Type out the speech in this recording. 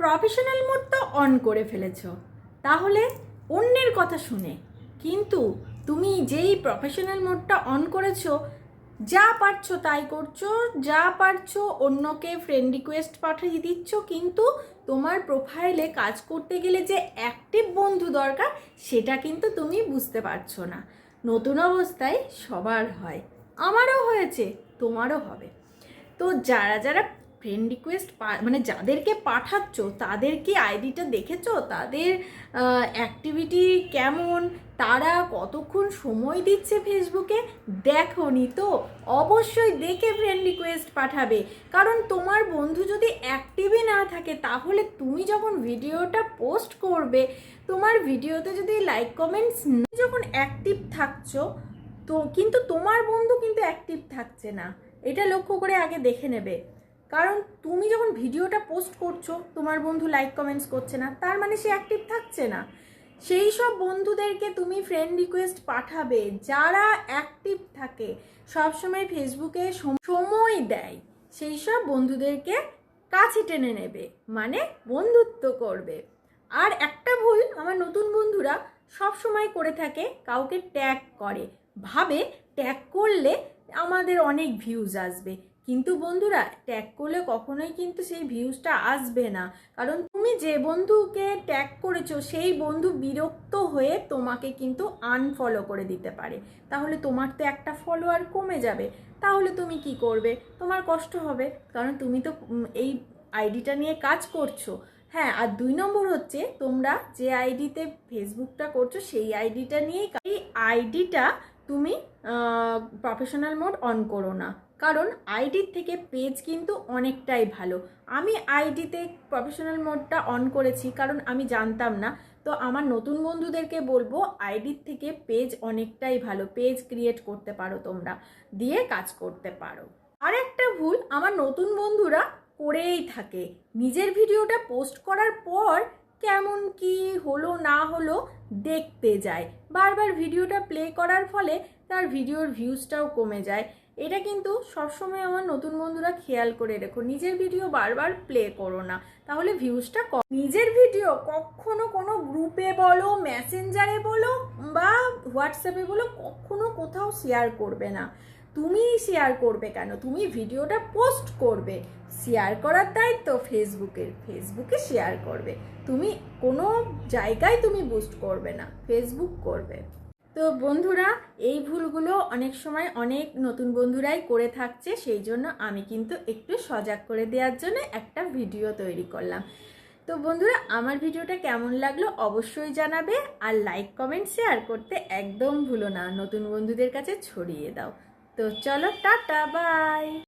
Professional mode তো on করে ফেলেছো, তাহলে অন্যের কথা শুনে কিন্তু তুমি যেই প্রফেশনাল মোডটা অন করেছো, যা পারছো তাই করছো, যা পারছো অন্যকে ফ্রেন্ড রিকোয়েস্ট পাঠিয়ে দিচ্ছ, কিন্তু তোমার প্রোফাইলে কাজ করতে গেলে যে অ্যাক্টিভ বন্ধু দরকার সেটা কিন্তু তুমি বুঝতে পারছো না। নতুন অবস্থায় সবার হয়, আমারও হয়েছে, তোমারও হবে। তো যারা যারা ফ্রেন্ড রিকোয়েস্ট মানে যাদেরকে পাঠাচ্ছ তাদের কি আইডিটা দেখেছো, তাদের অ্যাক্টিভিটি কেমন, তারা কতক্ষণ সময় দিচ্ছে ফেসবুকে? দেখোনি তো অবশ্যই দেখে ফ্রেন্ড রিকোয়েস্ট পাঠাবে, কারণ তোমার বন্ধু যদি অ্যাক্টিভই না থাকে তাহলে তুমি যখন ভিডিওটা পোস্ট করবে, তোমার ভিডিওতে যদি লাইক কমেন্টস যখন অ্যাক্টিভ থাকছো, তো কিন্তু তোমার বন্ধু কিন্তু অ্যাক্টিভ থাকছে না, এটা লক্ষ্য করে আগে দেখে নেবে। কারণ তুমি যখন ভিডিওটা পোস্ট করছো তোমার বন্ধু লাইক কমেন্টস করছে না, তার মানে সে অ্যাক্টিভ থাকছে না। সেই সব বন্ধুদেরকে তুমি ফ্রেন্ড রিকোয়েস্ট পাঠাবে যারা অ্যাক্টিভ থাকে, সবসময় ফেসবুকে সময় দেয়, সেই সব বন্ধুদেরকে কাছে টেনে নেবে, মানে বন্ধুত্ব করবে। আর একটা ভুল আমার নতুন বন্ধুরা সব সময় করে থাকে, কাউকে ট্যাগ করে, ভাবে ট্যাগ করলে আমাদের অনেক ভিউজ আসবে, কিন্তু বন্ধুরা ট্যাগ করলে কখনোই কিন্তু সেই ভিউজটা আসবে না। কারণ তুমি যে বন্ধুকে ট্যাগ করেছো সেই বন্ধু বিরক্ত হয়ে তোমাকে কিন্তু আনফলো করে দিতে পারে, তাহলে তোমার তো একটা ফলোয়ার কমে যাবে। তাহলে তুমি কি করবে? তোমার কষ্ট হবে, কারণ তুমি তো এই আইডিটা নিয়ে কাজ করছো। হ্যাঁ, আর 2 নম্বর হচ্ছে, তোমরা যে আইডিতে ফেসবুকটা করছো সেই আইডিটা নিয়েই, এই আইডিটা তুমি প্রফেশনাল মোড অন করো না, কারণ আইডির থেকে পেজ কিন্তু অনেকটাই ভালো। আমি আইডিতে প্রফেশনাল মোডটা অন করেছি কারণ আমি জানতাম না, তো আমার নতুন বন্ধুদেরকে বলবো আইডির থেকে পেজ অনেকটাই ভালো, পেজ ক্রিয়েট করতে পারো তোমরা, দিয়ে কাজ করতে পারো। আর একটা ভুল আমার নতুন বন্ধুরা করেই থাকে, নিজের ভিডিওটা পোস্ট করার পর কেমন কি হলো না হলো দেখতে যায়, বারবার ভিডিওটা প্লে করার ফলে তার ভিডিওর ভিউজটাও কমে যায়। এটা কিন্তু সবসময় আমার নতুন বন্ধুরা খেয়াল করে রেখো, নিজের ভিডিও বারবার প্লে করো না, তাহলে ভিউজটা কম। নিজের ভিডিও কখনো কোনো গ্রুপে বলো, মেসেঞ্জারে বলো বা হোয়াটসঅ্যাপে বলো, কখনো কোথাও শেয়ার করবে না। তুমি শেয়ার করবে কেন? তুমি ভিডিওটা পোস্ট করবে, শেয়ার করার দায়িত্ব ফেসবুকে শেয়ার করবে। তুমি কোনো জায়গায় তুমি বুস্ট করবে না, ফেসবুক করবে। তো বন্ধুরা, এই ভুলগুলো অনেক সময় অনেক নতুন বন্ধুরাই করে থাকছে, সেই জন্য আমি কিন্তু একটু সজাগ করে দেওয়ার জন্য একটা ভিডিও তৈরি করলাম। তো বন্ধুরা, আমার ভিডিওটা কেমন লাগলো অবশ্যই জানাবে, আর লাইক কমেন্ট শেয়ার করতে একদম ভুলো না, নতুন বন্ধুদের কাছে ছড়িয়ে দাও। তো চলো, টাটা, বাই।